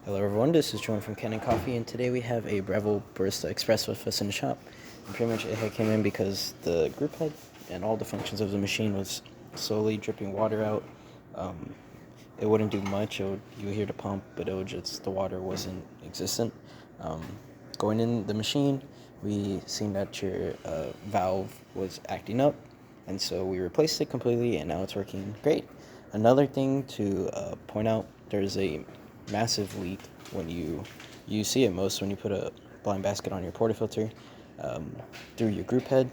Hello everyone, this is Jordan from Kanen Coffee, and today we have a Breville Barista Espresso with us in the shop. And pretty much it came in because the group head and all the functions of the machine was slowly dripping water out. It wouldn't do much. You would hear the pump, but it would just, the water wasn't existent. Going in the machine, we seen that your valve was acting up, and so we replaced it completely, and now it's working great. Another thing to point out, there's a massive leak when you see it most when you put a blind basket on your portafilter through your group head.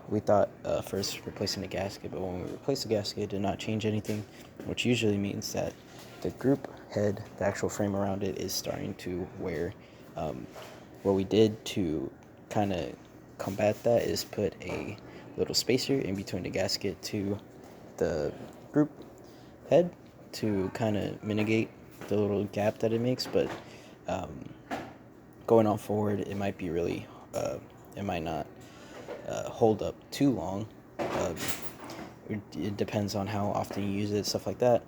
We thought first replacing the gasket, but when we replaced the gasket, it did not change anything, which usually means that the group head, the actual frame around it, is starting to wear. What we did to kind of combat that is put a little spacer in between the gasket to the group head to kind of mitigate the little gap that it makes, but going on forward, it might be really, it might not hold up too long. It depends on how often you use it, stuff like that.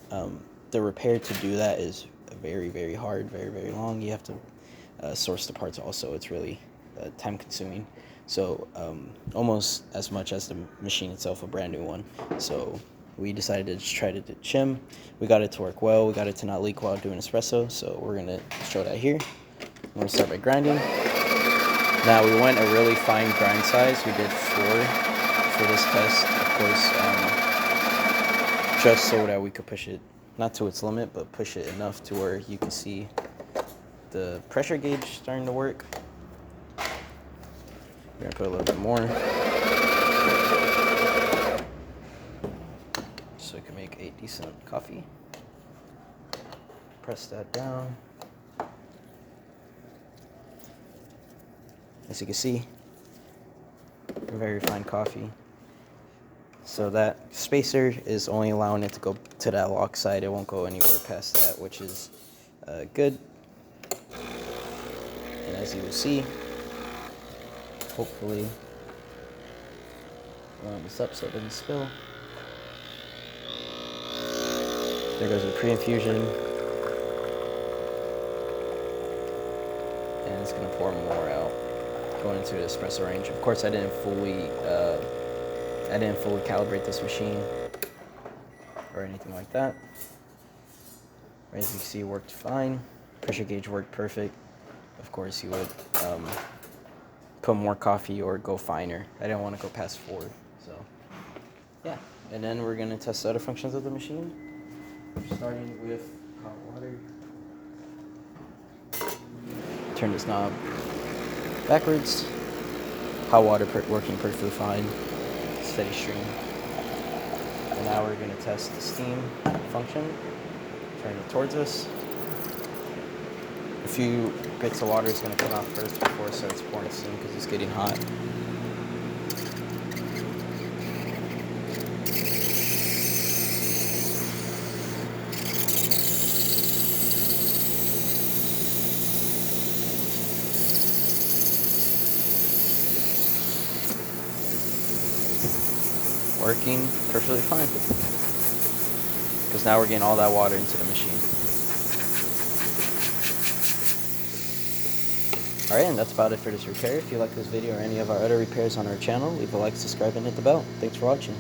The repair to do that is very, very hard, very, very long. You have to source the parts also. It's really time consuming. So almost as much as the machine itself, a brand new one. So we decided to just try to shim. We got it to work well. We got it to not leak while doing espresso. So we're gonna show that here. I'm gonna start by grinding. Now we went a really fine grind size. We did 4 for this test, of course, just so that we could push it, not to its limit, but push it enough to where you can see the pressure gauge starting to work. We're gonna put a little bit more, so we can make a decent coffee. Press that down. As you can see, very fine coffee. So that spacer is only allowing it to go to that lock side. It won't go anywhere past that, which is good. And as you will see, hopefully, line this up so it doesn't spill. There goes the pre-infusion. And it's gonna pour more out, going into the espresso range. Of course, I didn't fully calibrate this machine or anything like that. As you can see, it worked fine. Pressure gauge worked perfect. Of course, you would put more coffee or go finer. I didn't want to go past 4, so yeah. And then we're gonna test the other functions of the machine, starting with hot water. Turn this knob backwards. Hot water working perfectly fine. Steady stream. And now we're going to test the steam function. Turn it towards us. A few bits of water is going to come out first before it starts pouring steam because it's getting hot. Working perfectly fine, because now we're getting all that water into the machine. Alright, and that's about it for this repair. If you like this video or any of our other repairs on our channel, leave a like, subscribe, and hit the bell. Thanks for watching.